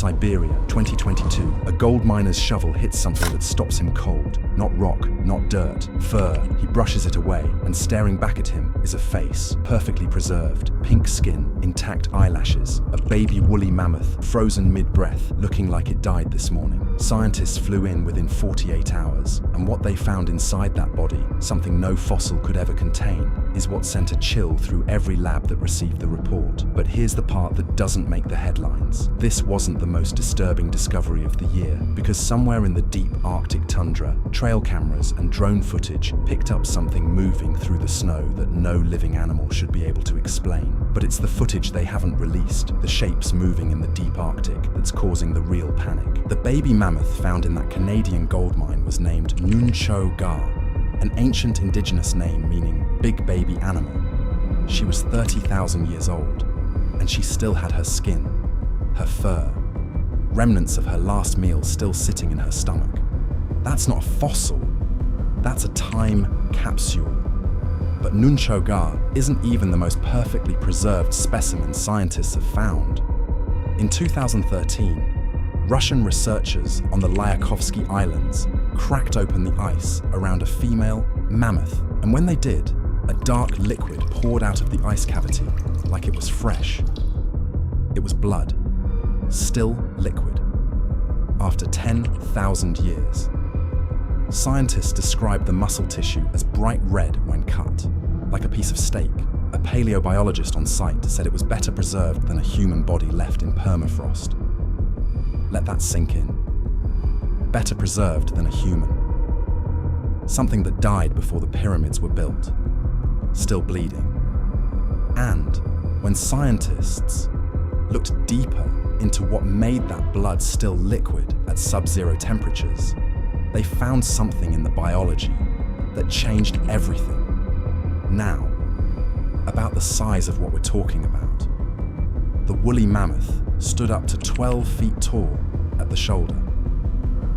Siberia, 2022. A gold miner's shovel hits something that stops him cold. Not rock, not dirt, fur. He brushes it away, and staring back at him is a face, perfectly preserved, pink skin, intact eyelashes, a baby woolly mammoth, frozen mid-breath, looking like it died this morning. Scientists flew in within 48 hours, and what they found inside that body, something no fossil could ever contain, is what sent a chill through every lab that received the report. But here's the part that doesn't make the headlines. This wasn't the most disturbing discovery of the year, because somewhere in the deep Arctic tundra, trail cameras and drone footage picked up something moving through the snow that no living animal should be able to explain. But it's the footage they haven't released, the shapes moving in the deep Arctic, that's causing the real panic. The baby mammoth found in that Canadian gold mine was named Nuncho Ga, an ancient indigenous name meaning big baby animal. She was 30,000 years old, and she still had her skin, her fur, remnants of her last meal still sitting in her stomach. That's not a fossil, that's a time capsule. But Nuncho Ga isn't even the most perfectly preserved specimen scientists have found. In 2013, Russian researchers on the Lyakovsky Islands cracked open the ice around a female mammoth, and when they did, a dark liquid poured out of the ice cavity like it was fresh. It was blood, still liquid, after 10,000 years. Scientists described the muscle tissue as bright red when cut, like a piece of steak. A paleobiologist on site said it was better preserved than a human body left in permafrost. Let that sink in. Better preserved than a human. Something that died before the pyramids were built, still bleeding. And when scientists looked deeper into what made that blood still liquid at sub-zero temperatures, they found something in the biology that changed everything. Now, about the size of what we're talking about. The woolly mammoth stood up to 12 feet tall at the shoulder.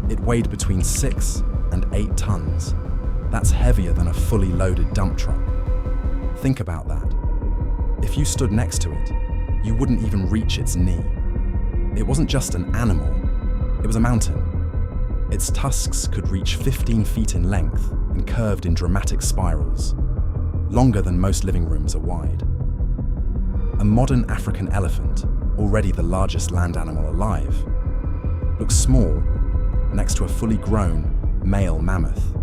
It weighed between 6 and 8 tons. That's heavier than a fully loaded dump truck. Think about that. If you stood next to it, you wouldn't even reach its knee. It wasn't just an animal, it was a mountain. Its tusks could reach 15 feet in length and curved in dramatic spirals, longer than most living rooms are wide. A modern African elephant, already the largest land animal alive, looks small next to a fully grown male mammoth.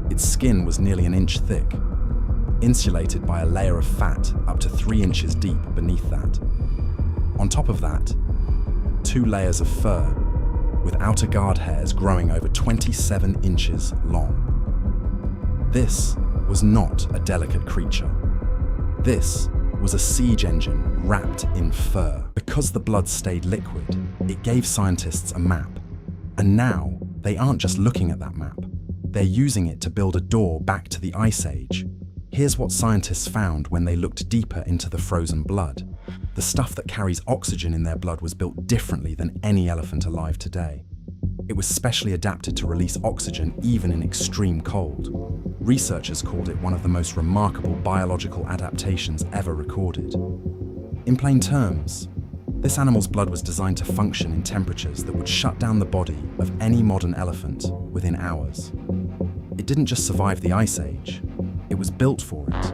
Its skin was nearly an inch thick, insulated by a layer of fat up to 3 inches deep beneath that. On top of that, 2 layers of fur, with outer guard hairs growing over 27 inches long. This was not a delicate creature. This was a siege engine wrapped in fur. Because the blood stayed liquid, it gave scientists a map. And now, they aren't just looking at that map. They're using it to build a door back to the Ice Age. Here's what scientists found when they looked deeper into the frozen blood. The stuff that carries oxygen in their blood was built differently than any elephant alive today. It was specially adapted to release oxygen even in extreme cold. Researchers called it one of the most remarkable biological adaptations ever recorded. In plain terms, this animal's blood was designed to function in temperatures that would shut down the body of any modern elephant within hours. It didn't just survive the Ice Age, it was built for it.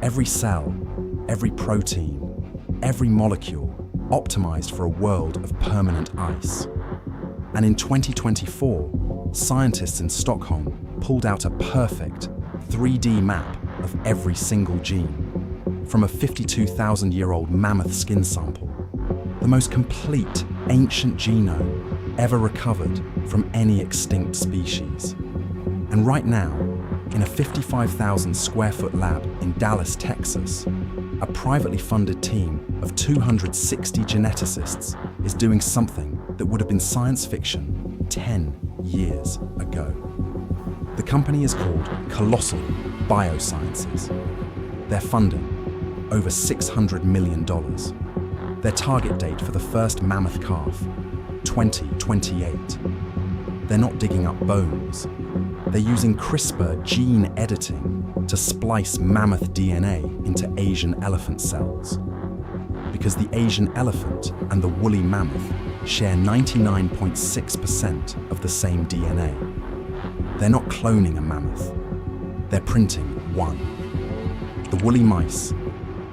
Every cell, every protein, every molecule optimized for a world of permanent ice. And in 2024, scientists in Stockholm pulled out a perfect 3D map of every single gene from a 52,000-year-old mammoth skin sample, the most complete ancient genome ever recovered from any extinct species. And right now, in a 55,000 square foot lab in Dallas, Texas, a privately funded team of 260 geneticists is doing something that would have been science fiction 10 years ago. The company is called Colossal Biosciences. They're funding over $600 million. Their target date for the first mammoth calf, 2028. They're not digging up bones. They're using CRISPR gene editing to splice mammoth DNA into Asian elephant cells. Because the Asian elephant and the woolly mammoth share 99.6% of the same DNA. They're not cloning a mammoth, they're printing one. The woolly mice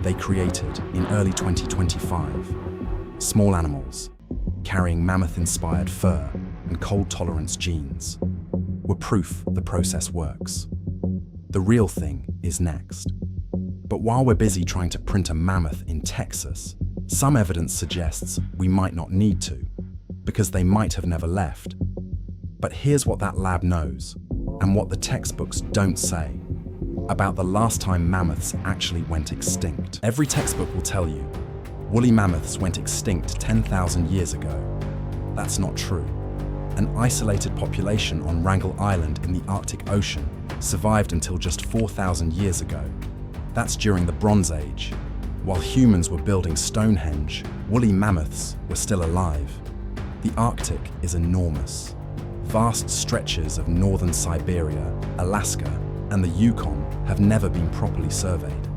they created in early 2025, small animals carrying mammoth-inspired fur and cold tolerance genes, were proof the process works. The real thing is next. But while we're busy trying to print a mammoth in Texas, some evidence suggests we might not need to, because they might have never left. But here's what that lab knows, and what the textbooks don't say, about the last time mammoths actually went extinct. Every textbook will tell you, woolly mammoths went extinct 10,000 years ago. That's not true. An isolated population on Wrangel Island in the Arctic Ocean survived until just 4,000 years ago. That's during the Bronze Age. While humans were building Stonehenge, woolly mammoths were still alive. The Arctic is enormous. Vast stretches of northern Siberia, Alaska, and the Yukon have never been properly surveyed.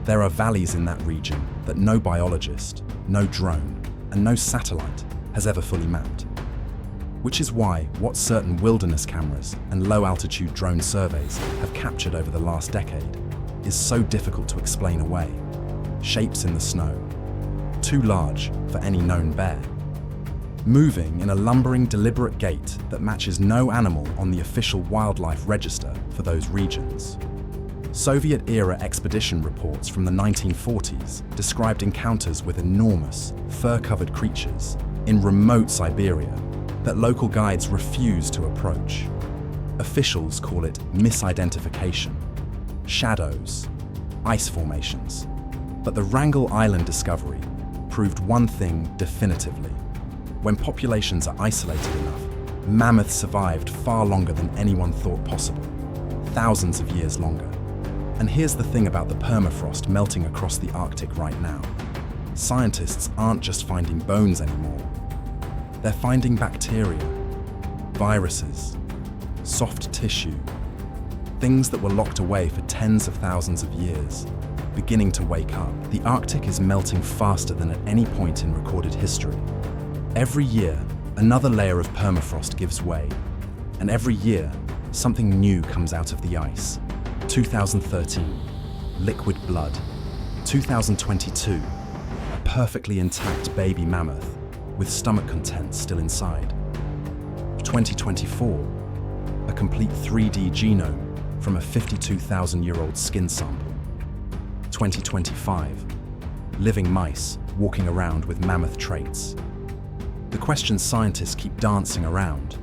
There are valleys in that region that no biologist, no drone, and no satellite has ever fully mapped. Which is why what certain wilderness cameras and low-altitude drone surveys have captured over the last decade is so difficult to explain away. Shapes in the snow, too large for any known bear. Moving in a lumbering, deliberate gait that matches no animal on the official wildlife register for those regions. Soviet-era expedition reports from the 1940s described encounters with enormous, fur-covered creatures in remote Siberia that local guides refuse to approach. Officials call it misidentification, shadows, ice formations. But the Wrangel Island discovery proved one thing definitively. When populations are isolated enough, mammoths survived far longer than anyone thought possible, thousands of years longer. And here's the thing about the permafrost melting across the Arctic right now. Scientists aren't just finding bones anymore. They're finding bacteria, viruses, soft tissue, things that were locked away for tens of thousands of years, beginning to wake up. The Arctic is melting faster than at any point in recorded history. Every year, another layer of permafrost gives way, and every year, something new comes out of the ice. 2013, liquid blood. 2022, a perfectly intact baby mammoth with stomach contents still inside. 2024, a complete 3D genome from a 52,000-year-old skin sample. 2025, living mice walking around with mammoth traits. The question scientists keep dancing around,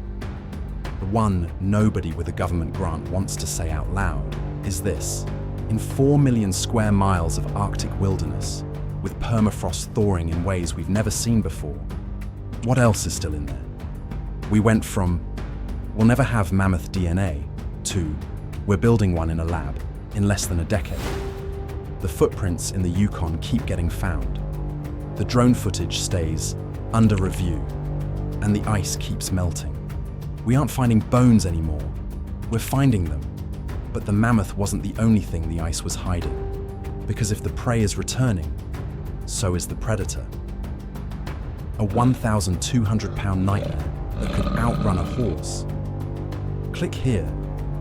the one nobody with a government grant wants to say out loud, is this. In 4 million square miles of Arctic wilderness, with permafrost thawing in ways we've never seen before, what else is still in there? We went from, we'll never have mammoth DNA, to, we're building one in a lab in less than a decade. The footprints in the Yukon keep getting found. The drone footage stays under review, and the ice keeps melting. We aren't finding bones anymore. We're finding them. But the mammoth wasn't the only thing the ice was hiding, because if the prey is returning, so is the predator. A 1,200-pound nightmare that could outrun a horse. Click here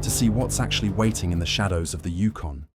to see what's actually waiting in the shadows of the Yukon.